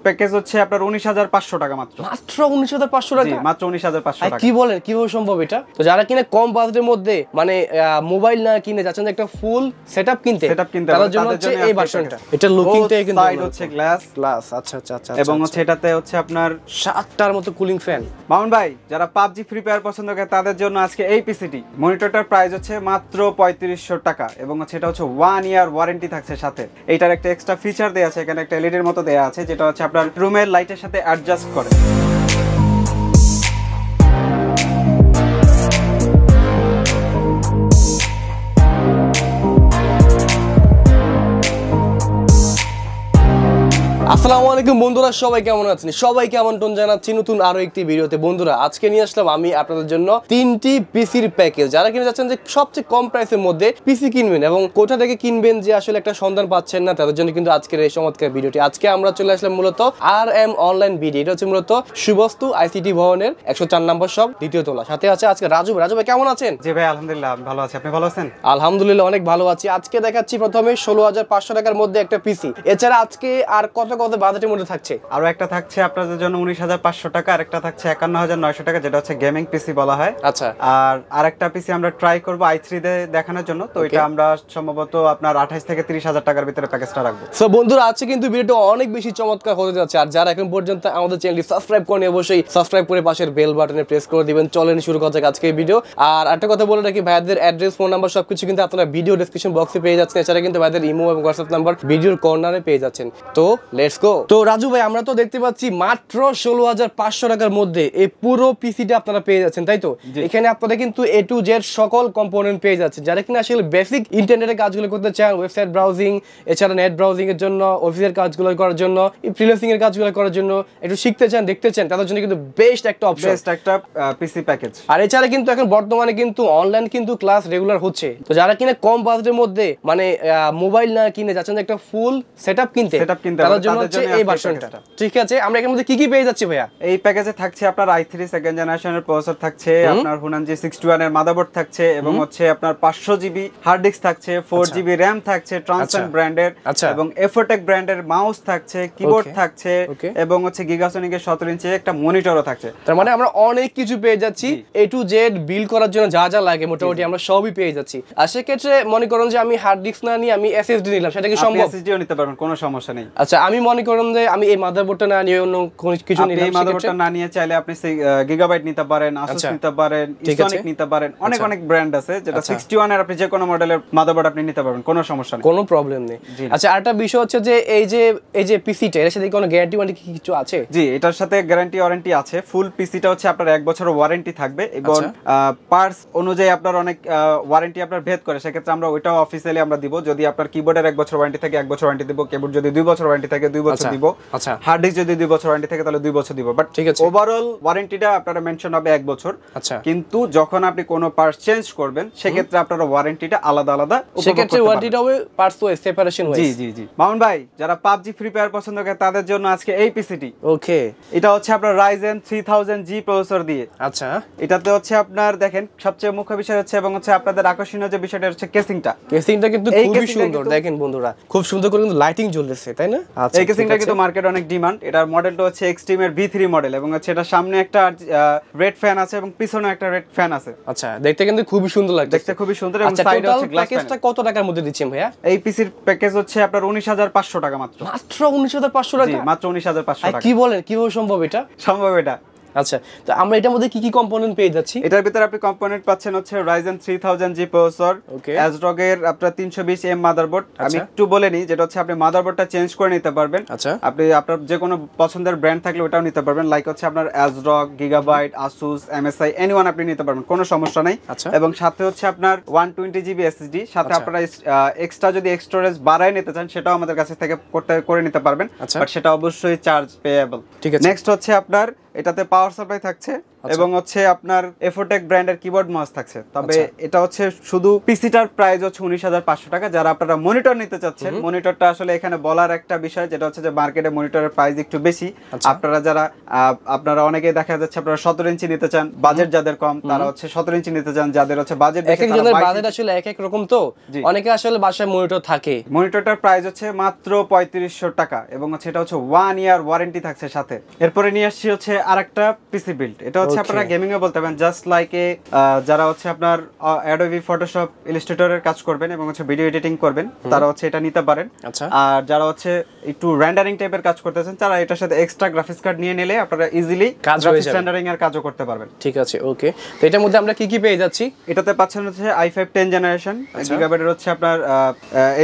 Package হচ্ছে আপনার 19,500 টাকা মাত্র। মাত্র 19,500 টাকা? জি, মাত্র 19,500 টাকা। কি বলেন, কিভাবে সম্ভব এটা? তো যারা কিনে কম বাজেটের মধ্যে মানে মোবাইল না কিনে যাচ্ছেন একটা ফুল সেটআপ কিনতে, তাদের জন্য হচ্ছে এই ভার্সনটা। এটা লুকিংটাই কিন্তু সাইড হচ্ছে গ্লাস। আচ্ছা আচ্ছা আচ্ছা। এবং হচ্ছে এটাতে হচ্ছে আপনার 7টার মতো কুলিং ফ্যান। মামুন ভাই, যারা PUBG ফ্রি ফায়ার পছন্দ করে তাদের জন্য আজকে এই পিসিটি। মনিটরটার প্রাইস হচ্ছে মাত্র 3500 টাকা এবং হচ্ছে এটা হচ্ছে 1 ইয়ার ওয়ারেন্টি থাকছে সাথে। এইটার একটা এক্সট্রা ফিচার দেয়া আছে, এখানে একটা এলইডি এর মতো দেয়া আছে যেটা হচ্ছে আপনার রুমের লাইটের সাথে অ্যাডজাস্ট করে। আসসালামু আলাইকুম বন্ধুরা, সবাই কেমন আছেন? সবাইকে আমন্ত্রণ জানাচ্ছি নতুন আরো একটি ভিডিওতে। বন্ধুরা, আজকে নিয়ে আসলাম আমি আপনাদের জন্য 3টি পিসির প্যাকেজ। যারা কিনে যাচ্ছেন যে সবচেয়ে কম প্রাইসের মধ্যে পিসি কিনবেন এবং কোথা থেকে কিনবেন যে আসলে একটা সন্ধান পাচ্ছেন না, তাদের জন্য কিন্তু আজকের এই চমৎকার ভিডিওটি। আজকে আমরা চলে আসলাম মূলত RM অনলাইন বিডি। এটা হচ্ছে মূলত সুবস্তু ICT ভবনের 104 নম্বর শপ, দ্বিতীয় তলা। সাথে আছে আজকে রাজু ভাই। কেমন আছেন? জি ভাই, আলহামদুলিল্লাহ ভালো আছি। আপনি ভালো আছেন? আলহামদুলিল্লাহ অনেক ভালো আছি। আজকে দেখাচ্ছি প্রথমে 16,500 টাকার মধ্যে একটা পিসি। এছাড়া আজকে আর কত বাজেটের মধ্যে থাকছে? আরো একটা থাকছে আপনাদের জন্য 19,500 টাকা, আর একটা থাকছে 51,900 টাকা, যেটা হচ্ছে গেমিং পিসি বলা হয়। আচ্ছা। আর আরেকটা পিসি আমরা ট্রাই করব i3 দিয়ে দেখানোর জন্য, তো এটা আমরা সম্ভবত আপনার 28 থেকে 30,000 টাকার ভিতরে প্যাকেজটা রাখবো। সো বন্ধুরা, আজকে কিন্তু ভিডিওটা অনেক বেশি চমৎকার হতে যাচ্ছে। আর যারা এখন পর্যন্ত আমাদের চ্যানেলটি সাবস্ক্রাইব করেনি, অবশ্যই সাবস্ক্রাইব করে পাশের বেল বাটনে প্রেস করে দিবেন। চলেন শুরু করা যাক আজকের ভিডিও। আর একটা কথা বলে রাখি, ভাইদের অ্যাড্রেস, ফোন নাম্বার সবকিছু কিন্তু আপনারা ভিডিও ডেসক্রিপশন বক্সে পেয়ে যাচ্ছেন। এছাড়া কিন্তু ভাইদের ইমো এবং হোয়াটসঅ্যাপ নাম্বার ভিডিওর কর্নারে পেয়ে যাচ্ছেন। তো লেটস গো। তো রাজু ভাই, আমরা তো দেখতে পাচ্ছি মাত্র 16,500 টাকার মধ্যে এই পুরো পিসিটা আপনারা পেয়ে যাচ্ছেন, তাই তো? এখানে আপনারা কিন্তু A to Z সকল কম্পোনেন্ট পেয়ে যাচ্ছেন। যারা কিনা আসলে বেসিক ইন্টারনেটের কাজগুলো করতে চান, ওয়েবসাইট ব্রাউজিং, এছাড়া নেট ব্রাউজিং এর জন্য, অফিসের কাজগুলো করার জন্য, ফ্রিল্যান্সিং এর কাজগুলো করার জন্য, একটু শিখতে চান, দেখতে চান, তাদের জন্য কিন্তু বেস্ট একটা অপশন, বেস্ট একটা পিসি প্যাকেজ। আর এছাড়া কিন্তু এখন বর্তমানে কিন্তু অনলাইন কিন্তু ক্লাস রেগুলার হচ্ছে। তো যারা কিনা কম বাজেটের মধ্যে মানে মোবাইল না কিনে যাচ্ছেন একটা ফুল সেটআপ কিনতে, তাদের জন্য হচ্ছে এই ভার্সনটা। ঠিক আছে, আমরা এর মধ্যে কি কি পেয়ে যাচ্ছি ভাইয়া? এই প্যাকেজে থাকছে আপনার i3 সেকেন্ড জেনারেশনের প্রসেসর থাকছে, আপনার হুনান G61 এর মাদারবোর্ড থাকছে এবং হচ্ছে আপনার 500 জিবি হার্ড ডিস্ক থাকছে, 4 জিবি র‍্যাম থাকছে ট্রান্সেন্ট ব্র্যান্ডের, এবং এফোটেক ব্র্যান্ডের মাউস থাকছে, কিবোর্ড থাকছে এবং হচ্ছে গিগাসনিকের 17 ইঞ্চি একটা মনিটরও থাকছে। তার মানে আমরা অনেক কিছু পেয়ে যাচ্ছি। A to Z বিল করার জন্য যা যা লাগে মোটামুটি আমরা সবই পেয়ে যাচ্ছি। আর সেক্ষেত্রে মনে করেন যে আমি হার্ড ডিস্ক না নিয়ে আমি SSD নিলাম, সেটা কি সম্ভব? SSDও নিতে পারবেন, কোনো সমস্যা নেই। আচ্ছা, আমি মনে করেন যে আমি এই মাদারবোর্ডটা না নিয়ে অন্য কিছু নিলাম, এই মাদারবোর্ডটা না নিয়ে চাইলে আপনি গিগাবাইট নিতে পারেন, আসুস নিতে পারেন, ইসোনিক নিতে পারেন, অনেক ব্র্যান্ড আছে যেটা 61 এর আপনি যে কোনো মডেলের মাদারবোর্ড আপনি নিতে পারবেন, কোনো সমস্যা নেই, কোনো প্রবলেম নেই। আচ্ছা, আরেকটা বিষয় হচ্ছে যে এই যে পিসিটা, এর সাথে কোনো গ্যারান্টি ওয়ারেন্টি কিছু আছে? জি, এটার সাথে গ্যারান্টি ওয়ারেন্টি আছে। ফুল পিসিটা হচ্ছে আপনার 1 বছরের ওয়ারেন্টি থাকবে এবং পার্টস অনুযায়ী আপনার অনেক ওয়ারেন্টি আপনার ভেদ করে, সেক্ষেত্রে আমরা ওইটাও অফিসিয়ালি আমরা দিব। যদি আপনার কিবোর্ডের 1 বছর ওয়ারেন্টি থাকে 1 বছর ওয়ারেন্টি দিব, কিবোর্ড যদি 2 বছর ওয়ারেন্টি থাকে 2 বছর দিব, আচ্ছা, হার্ড ডিস্ক যদি 2 বছর ওয়ারেন্টি থাকে তাহলে 2 বছর দিব। বাট ঠিক আছে, ওভারঅল ওয়ারেন্টিটা আপনার মেনশন হবে 1 বছর। আচ্ছা, কিন্তু যখন আপনি কোনো পার্টস চেঞ্জ করবেন সেক্ষেত্রে আপনার ওয়ারেন্টিটা আলাদা আলাদা, সেক্ষেত্রে ওয়ারেন্টিটা হবে পার্টস ওয়াইজ, সেপারেশন ওয়াইজ। জি। মামুন ভাই, যারা PUBG ফ্রি ফায়ার পছন্দ করে তাদের জন্য আজকে এই পিসিটি। ওকে, এটা হচ্ছে আপনার Ryzen 3000G প্রসেসর দিয়ে। আচ্ছা, এটাতে হচ্ছে আপনার দেখেন সবচেয়ে মুখ্য বিষয় হচ্ছে এবং হচ্ছে আপনাদের আকর্ষণীয় যে বিষয়টা হচ্ছে কেসিংটা কিন্তু খুবই সুন্দর। দেখেন বন্ধুরা, খুব সুন্দর করে কিন্তু লাইটিং জ্বলতেছে, তাই না? আচ্ছা, এই কেসিংটা কিন্তু মার্কেটে অনেক ডিমান্ড। এটার মডেলটা হচ্ছে এক্সট্রিম এর V3 মডেল এবং হচ্ছে এটা সামনে একটা রেড ফ্যান আছে এবং পিছনে একটা রেড ফ্যান আছে। আচ্ছা, দেখতে কিন্তু খুবই সুন্দর লাগছে, দেখতে খুবই সুন্দর। এবং সাইডে হচ্ছে গ্লাস প্যানেল। প্যাকেজটা কত টাকার মধ্যে দিচ্ছেন ভাইয়া? এই পিসির প্যাকেজ হচ্ছে আপনার 19,500 টাকা মাত্র। মাত্র 19,500 টাকা? জি, মাত্র 19,500 টাকা। কি বলেন, কিভাবে সম্ভব এটা? সম্ভব এটা। আচ্ছা, তো আমরা এটার মধ্যে কি কি কম্পোনেন্ট পেয়ে যাচ্ছি? এটার ভিতরে আপনি কম্পোনেন্ট পাচ্ছেন হচ্ছে Ryzen 3000G প্রসেসর, ASRock এর আপনার 320M মাদারবোর্ড। আমি একটু বলে নিই, যেটা হচ্ছে আপনি মাদারবোর্ডটা চেঞ্জ করে নিতে পারবেন। আচ্ছা, আপনি আপনার যে কোনো পছন্দের ব্র্যান্ড থাকলে ওটাও নিতে পারবেন, লাইক হচ্ছে আপনার ASRock, Gigabyte, Asus, MSI, anyone আপনি নিতে পারবেন, কোনো সমস্যা নাই। এবং সাথে হচ্ছে আপনার 120GB SSD, সাথে আপনারা এক্সট্রা যদি স্টোরেজ বাড়ায় নিতে চান সেটাও আমাদের কাছে থেকে করে নিতে পারবেন, বাট সেটা অবশ্যই চার্জ পেয়েবল। ঠিক আছে। নেক্সট হচ্ছে আপনার এটাতে পাওয়ার সাপ্লাই থাকছে এবং হচ্ছে আপনার এফোটেক ব্র্যান্ডের কিবোর্ড মাউস থাকছে। তবে এটা হচ্ছে শুধু পিসিটার প্রাইস হচ্ছে 19,500 টাকা। যারা আপনারা মনিটর নিতে চাচ্ছেন, মনিটরটা আসলে এখানে বলার একটা বিষয় যেটা হচ্ছে যে মার্কেটে মনিটরের প্রাইস একটু বেশি। আপনারা অনেকে দেখা যাচ্ছে আপনারা 17 ইঞ্চি নিতে চান, বাজেট যাদের কম তারা হচ্ছে 17 ইঞ্চি নিতে চান, যাদের হচ্ছে বাজেট বেশি একজনের বাজেট আসলে এক এক রকম, তো অনেকে আসলে বাসায় মনিটর থাকে। মনিটরটার প্রাইস হচ্ছে মাত্র 3500 টাকা এবং হচ্ছে এটা হচ্ছে 1 ইয়ার ওয়ারেন্টি থাকছে সাথে। এরপরে নিয়ে আসছি হচ্ছে আরেকটা পিসি বিল্ড। এটা হচ্ছে আপনারা গেমিং এ বলতে পারেন, জাস্ট লাইক যারা হচ্ছে আপনার অ্যাডোবি ফটোশপ ইলাস্ট্রেটরের কাজ করবেন এবং হচ্ছে ভিডিও এডিটিং করবেন তারা হচ্ছে এটা নিতে পারেন। আর যারা হচ্ছে একটু রেন্ডারিং টাইপের কাজ করতেছেন তারা এটার সাথে এক্সট্রা গ্রাফিক্স কার্ড নিয়ে নিলে আপনারা ইজিলি গ্রাফিক্স রেন্ডারিং এর কাজও করতে পারবেন। ঠিক আছে, ওকে। তো এটার মধ্যে আমরা কি কি পেয়ে যাচ্ছি? এটাতে পাচ্ছেন হচ্ছে i5 10 জেনারেশন, গিগাবাইটের হচ্ছে আপনার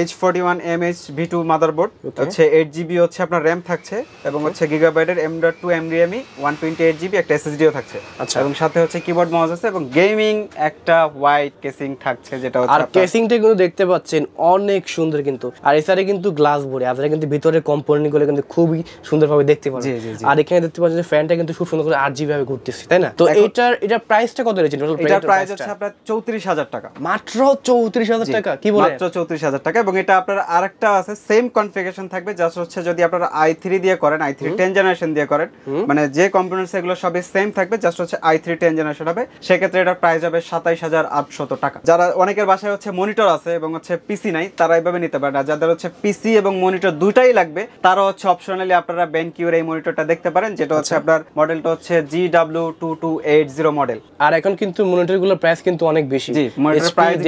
H41MH V2 মাদারবোর্ড, হচ্ছে 8GB হচ্ছে আপনার RAM থাকছে এবং হচ্ছে গিগাবাইটের M.2 NVMe 128GB একটা SSDও থাকছে এবং সাথে হচ্ছে কিবোর্ড মাউস আছে এবং গেমিং একটা হোয়াইট কেসিং থাকছে যেটা হচ্ছে আর কেসিংটা কিন্তু দেখতে পাচ্ছেন অনেক সুন্দর কিন্তু, আর এছাড়া কিন্তু গ্লাস বডি, আপনারা কিন্তু ভিতরে কম্পোনেন্ট গুলো কিন্তু খুবই সুন্দরভাবে দেখতে পাচ্ছেন। আর এখানে দেখতে পাচ্ছেন যে ফ্যানটা কিন্তু খুব সুন্দর করে RGB ভাবে ঘুরতেছে, তাই না? তো এটার প্রাইসটা কত রয়েছে? এটার প্রাইস হচ্ছে আপনার 34,000 টাকা, মাত্র 34,000 টাকা। কি বলেন? মাত্র 34,000 টাকা। এবং এটা আপনার আরেকটা আছে সেম কনফিগারেশন থাকবে, জাস্ট হচ্ছে যদি আপনারা i3 দিয়ে করেন, i3 10 জেনারেশন দিয়ে করেন, মানে যে কম্পোনেন্টস এগুলো সবই সেম থাকবে, জাস্ট হচ্ছে i3 10 জেনারেশন হবে, সেক্ষেত্রে এটার প্রাইস হবে 27,800 টাকা। যারা অনেকের বাসায় হচ্ছে মনিটর আছে এবং হচ্ছে পিসি নাই তারা এইভাবে নিতে পারে না। যাদের হচ্ছে পিসি এবং মনিটর দুটাই লাগবে তারা হচ্ছে অপশনালি আপনারা BenQ-এর এই মনিটরটা দেখতে পারেন, যেটা হচ্ছে আপনার মডেলটা হচ্ছে GW2280 মডেল। আর এখন কিন্তু মনিটরগুলোর প্রাইস কিন্তু অনেক বেশি। জি, মনিটরের প্রাইস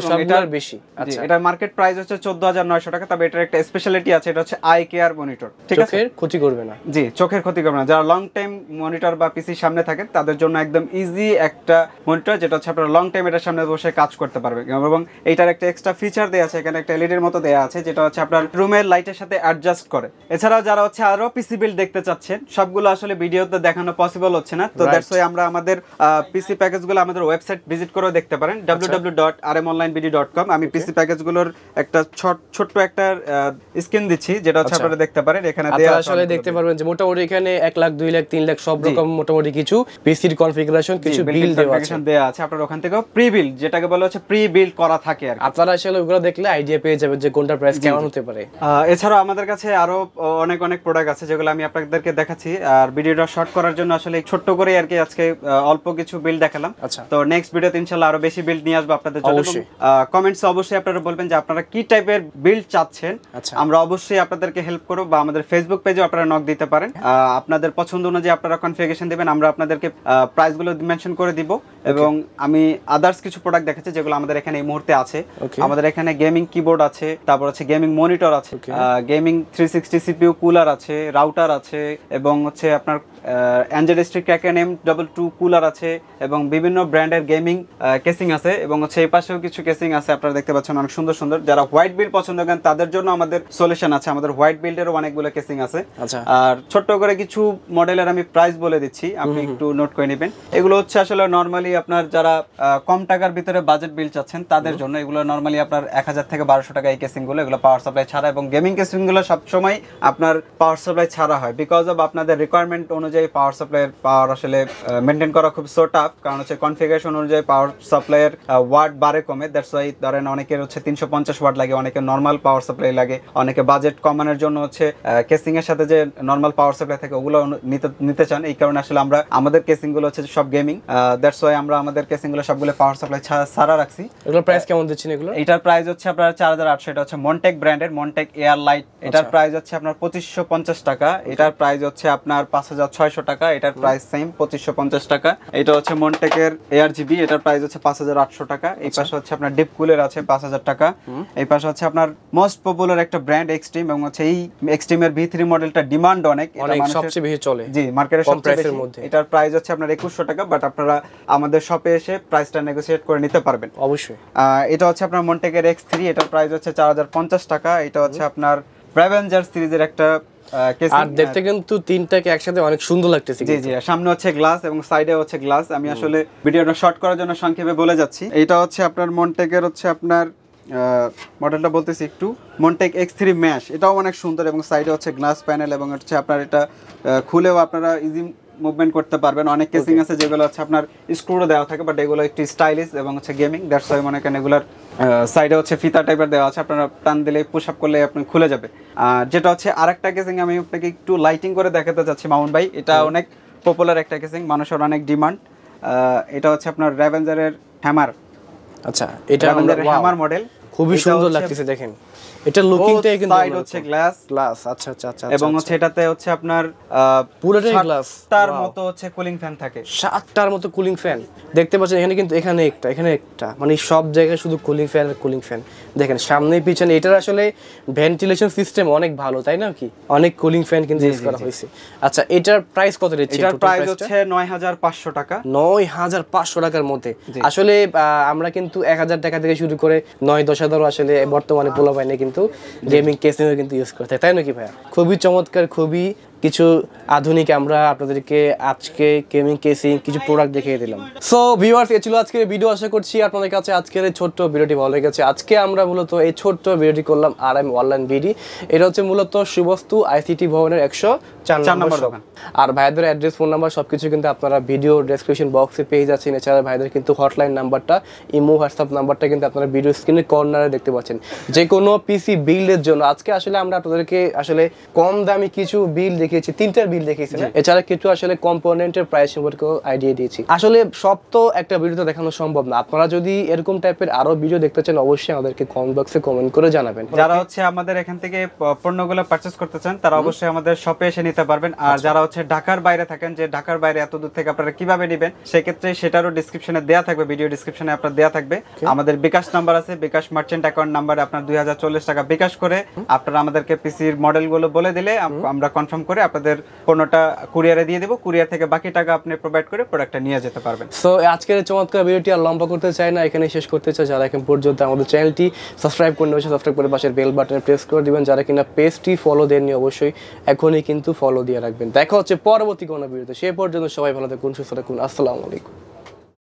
সবগুলোর বেশি। আচ্ছা, এটার মার্কেট প্রাইস হচ্ছে 14,900 টাকা। তবে এটার একটা স্পেশালিটি আছে, এটা হচ্ছে আই কেয়ার মনিটর। ঠিক আছে, চোখের ক্ষতি করবে না। জি, চোখের ক্ষতি করবে না। যারা লং টাইম মনিটর বা পিসি সামনে থাকেন তাদের জন্য একদম ইজি একটা মনিটর, যেটা হচ্ছে আপনারা লং টাইম এটার সামনে বসে কাজ করতে পারবে। এবং এইটার একটা এক্সট্রা ফিচার দেয়া আছে, এখানে একটা এলইডি এর মতো দেয়া আছে যেটা হচ্ছে আপনার রুমের লাইটের সাথে অ্যাডজাস্ট করে। এছাড়াও যারা হচ্ছে আরো পিসি বিল্ড দেখতে চাচ্ছেন, সবগুলো আসলে ভিডিওতে দেখানো পসিবল হচ্ছে না, তো দ্যাটস ওয়াই আমরা আমাদের পিসি প্যাকেজগুলো আমাদের ওয়েবসাইট ভিজিট করেও দেখতে পারেন, www.rmonlinebd.com। আমি পিসি প্যাকেজগুলোর একটা ছোট্ট একটা স্ক্রিন দিচ্ছি যেটা হচ্ছে আপনারা দেখতে পারেন, এখানে দেয়া আছে। আসলে দেখতে পারবেন যে মোটামুটি এখানে 1 লাখ 2 লাখ 3 লাখ সব রকম মোটামুটি কিছু পিসির কনফিগারেশন, কিছু বিল্ড দেয়া আছে। আপনারা ওখান থেকে প্রি বিল্ড, যেটাকে বলা হচ্ছে প্রি বিল্ড করা থাকে আর আপনারা আসলে ওগুলো দেখলে আইডিয়া পেয়ে যাবেন যে কোনটা প্রাইস কেমন হতে পারে। এছাড়াও আমাদের কাছে আরো অনেক প্রোডাক্ট আছে যেগুলো আমি আপনাদেরকে দেখাচ্ছি। আর ভিডিওটা শর্ট করার জন্য আসলে ছোট্ট করে আর কি আজকে অল্প কিছু বিল্ড দেখালাম। তো নেক্সট ভিডিওতে ইনশাআল্লাহ আরো বেশি বিল্ড নিয়ে আসবো আপনাদের জন্য। কমেন্টসে অবশ্যই আপনারা বলবেন যে আপনারা কি টাইপের বিল্ড চাচ্ছেন, আমরা অবশ্যই আপনাদেরকে হেল্প করব, বা আমাদের ফেসবুক পেজে আপনারা নক দিতে পারেন। আপনাদের পছন্দ অনুযায়ী আপনারা কনফিগারেশন দিবেন, আমরা আপনাদেরকে প্রাইসগুলো মেনশন করে দিব। এবং আমি আদার্স কিছু প্রোডাক্ট দেখাচ্ছি যেগুলো আমাদের এখানে এই মুহূর্তে আছে। আমাদের এখানে গেমিং কিবোর্ড আছে, তারপর হচ্ছে গেমিং মনিটর আছে, গেমিং 360 সিপিইউ কুলার আছে, রাউটার আছে এবং হচ্ছে আপনার অ্যাঞ্জেলিস্টিক ক্র্যাকেন M22 কুলার আছে এবং বিভিন্ন ব্র্যান্ডের গেমিং কেসিং আছে এবং হচ্ছে এই পাশেও কিছু কেসিং আছে আপনারা দেখতে পাচ্ছেন অনেক সুন্দর সুন্দর। যারা হোয়াইট বিল্ড পছন্দ করেন তাদের জন্য আমাদের সলিউশন আছে, আমাদের হোয়াইট বিল্ডেরও অনেকগুলো কেসিং আছে। আর ছোট্ট করে কিছু মডেলের আমি প্রাইস বলে দিচ্ছি, আপনি একটু নোট করে নেবেন। এগুলো হচ্ছে আসলে নরমালি আপনার যারা কম টাকার ভিতরে বাজেট বিল্ড চাচ্ছেন তাদের জন্য। এগুলো নরমালি আপনার 1000 থেকে 1200 টাকা এই কেসিং গুলো, এগুলো পাওয়ার সাপ্লাই ছাড়া। এবং গেমিং কেসিং গুলো সবসময় আপনার পাওয়ার সাপ্লাই ছাড়া হয়, বিকজ অফ আপনাদের রিকোয়ারমেন্ট অনুযায়ী পাওয়ার সাপ্লাইয়ের পাওয়ার আসলে মেনটেন করা খুব সো টাফ, কারণ হচ্ছে কনফিগারেশন অনুযায়ী পাওয়ার সাপ্লাইয়ের ওয়াট বাড়ে কমে। দ্যাটস ওয়াই ধরেন অনেকের হচ্ছে 350 ওয়াট লাগে, অনেকের নর্মাল পাওয়ার সাপ্লাই লাগে, অনেকে বাজেট কমানোর জন্য হচ্ছে কেসিং এর সাথে যে নর্মাল পাওয়ার সাপ্লাই থাকে ওগুলো নিতে চান। এই কারণে আসলে আমরা আমাদের কেসিং গুলো হচ্ছে সব গেমিং, দ্যাটস ওয়াই আমরা আমাদের কেসিং গুলো সবগুলো পাওয়ার সাপ্লাই ছাড়া রাখছি। এগুলোর প্রাইস কেমন দিচ্ছেন এগুলো? এটার প্রাইস হচ্ছে আপনার 4800। এটা হচ্ছে মন্টেক ব্র্যান্ডের মন্টেক এয়ার লাইট। এটার প্রাইস হচ্ছে আপনার 2550 টাকা। এটার প্রাইস হচ্ছে আপনার 5600 টাকা। এটার প্রাইস সেম 2550 টাকা। এটা হচ্ছে মন্টেকের ARGB, এটার প্রাইস হচ্ছে 5800 টাকা। এই পাশে হচ্ছে আপনার ডিপ কুলার আছে 5000 টাকা। এই পাশে হচ্ছে আপনার মোস্ট পপুলার একটা ব্র্যান্ড এক্সট্রিম, এবং হচ্ছে এই এক্সট্রিমের V3 মডেলটা ডিমান্ড অনেক, এটা সবচেয়ে বেশি চলে, জি মার্কেটে সবচেয়ে বেশি। এটার প্রাইস হচ্ছে আপনার 2100 টাকা, বাট আপনারা আমাদের শপে এসে প্রাইসটা নেগোশিয়েট করে নিতে পারবেন অবশ্যই। এটা হচ্ছে আপনার মন্টেকের X3, এটার প্রাইস হচ্ছে 4050 টাকা। এটা হচ্ছে আপনার Avenger সিরিজের একটা আর দেখতে কিন্তু তিনটাকে একসাথে অনেক সুন্দর লাগতেছে। জি জি, সামনে হচ্ছে গ্লাস এবং সাইডে হচ্ছে গ্লাস। আমি আসলে ভিডিওটা শর্ট করার জন্য সংক্ষেপে বলে যাচ্ছি। এটা হচ্ছে আপনার মন্টেকের হচ্ছে আপনার মডেলটা বলতেছি একটু, মন্টেক X3 ম্যাশ। এটাও অনেক সুন্দর এবং সাইডে হচ্ছে গ্লাস প্যানেল এবং হচ্ছে আপনার এটা খুলেও আপনারা ইজি মুভমেন্ট করতে পারবেন। অনেক কেসিং আছে যেগুলো হচ্ছে আপনার স্ক্রু দেওয়া থাকে, বাট এগুলো একটু স্টাইলিশ এবং হচ্ছে গেমিং, দ্যাটস ওয়াই মনে করেন এগুলার সাইডে হচ্ছে ফিতা টাইপের দেওয়া আছে, আপনারা টান দিলে পুশ আপ করলে আপনি খুলে যাবে। আর যেটা হচ্ছে আরেকটা কেসিং আমি আপনাকে একটু লাইটিং করে দেখাতে চাচ্ছি মামুন ভাই, এটা অনেক পপুলার একটা কেসিং, মানুষের অনেক ডিমান্ড। এটা হচ্ছে আপনার র্যাভেঞ্জারের হ্যামার। আচ্ছা, এটা হ্যামার মডেল, খুবই সুন্দর লাগতেছে দেখেন। এটা লুকিংটাই কিন্তু সাইড হচ্ছে গ্লাস। আচ্ছা আচ্ছা আচ্ছা। এবং হচ্ছে এটাতে হচ্ছে আপনার পুরোটাই গ্লাস। তার মতো হচ্ছে কুলিং ফ্যান থাকে, 7টার মতো কুলিং ফ্যান দেখতে পাচ্ছেন এখানে, কিন্তু এখানে একটা মানে সব জায়গায় শুধু কুলিং ফ্যান আর কুলিং ফ্যান দেখেন সামনে পিছনে। এটার আসলে ভেন্টিলেশন সিস্টেম অনেক ভালো, তাই না? কি অনেক কুলিং ফ্যান কিন্তু ইউজ করা হয়েছে। আচ্ছা, এটার প্রাইস কত দিচ্ছেন? এটার প্রাইস হচ্ছে 9500 টাকা। 9500 টাকার মধ্যে। আসলে আমরা কিন্তু 1000 টাকা থেকে শুরু করে 9-10 আসলে বর্তমানে পোলাপাইনে কিন্তু গেমিং কেসিংও কিন্তু ইউজ করতে, তাই নাকি ভাইয়া? খুবই চমৎকার, খুবই কিছু আধুনিক আমরা আপনাদেরকে আজকে গেমিং কেসিং কিছু প্রোডাক্ট দেখিয়ে দিলাম। সো ভিউয়ার্স, এই ছিল আজকের ভিডিও। আশা করছি আপনাদের কাছে আজকের এই ছোট্ট ভিডিওটি ভালো লেগেছে। আজকে আমরা মূলত এই ছোট্ট ভিডিওটি করলাম RM অনলাইন বিডি। এটা হচ্ছে মূলত সুবস্তু ICT ভবনের 104 নম্বর দোকান। আর ভাইদের অ্যাড্রেস, ফোন নাম্বার সবকিছু কিন্তু আপনারা ভিডিও ডেসক্রিপশন বক্সে পেয়ে যাচ্ছেন। এছাড়া ভাইদের কিন্তু হটলাইন নাম্বারটা, ইমো হোয়াটসঅ্যাপ নাম্বারটা কিন্তু আপনারা ভিডিও স্ক্রিনের কর্নারে দেখতে পাচ্ছেন। যে কোনো পিসি বিল্ডের জন্য আজকে আসলে আমরা আপনাদেরকে আসলে কম দামি কিছু বিল দেখিয়েছি, 3টার বিল দেখিয়েছি না, এছাড়া কিছু আসলে কম্পোনেন্টের প্রাইস সম্পর্কে আইডিয়া দিয়েছি। আসলে সব তো একটা ভিডিওতে দেখানো সম্ভব না। আপনারা যদি এরকম টাইপের আরো ভিডিও দেখতে চান অবশ্যই আমাদেরকে কমেন্ট বক্সে কমেন্ট করে জানাবেন। যারা হচ্ছে আমাদের এখান থেকে পণ্যগুলো পারচেজ করতে চান তারা অবশ্যই আমাদের শপে এসে নিতে পারবেন। আর যারা হচ্ছে ঢাকার বাইরে থাকেন, যে ঢাকার বাইরে এত দূর থেকে আপনারা কিভাবে নেবেন, সেক্ষেত্রে সেটারও ডিসক্রিপশনে দেয়া থাকবে, ভিডিও ডিসক্রিপশনে আপনার দেয়া থাকবে। আমাদের বিকাশ নাম্বার আছে, বিকাশ মার্চেন্ট অ্যাকাউন্ট নাম্বারে আপনার 2040 টাকা বিকাশ করে আপনারা আমাদেরকে পিসির মডেলগুলো বলে দিলে আমরা কনফার্ম করে আপনাদের পণ্যটা কুরিয়ারে দিয়ে দেব। কুরিয়ার থেকে বাকি টাকা আপনি প্রোভাইড করে প্রোডাক্টটা নিয়ে যেতে পারবেন। সো আজকের চমৎকার ভিডিওটি আর লম্বা করতে চাই না, এখানে শেষ করতে চাই। যারা এখন পর্যন্ত আমাদের চ্যানেলটি সাবস্ক্রাইব করে নেবেন, সাবস্ক্রাইব করে পাশের বেল বাটনে প্রেস করে দিবেন। যারা কিনা পেজটি ফলো দেননি অবশ্যই এখনই কিন্তু ফলো দিয়ে রাখবেন। দেখা হচ্ছে পরবর্তী কোনো ভিডিওতে। সে পর্যন্ত সবাই ভালো থাকুন, সুস্থ থাকুন। আসসালামু আলাইকুম।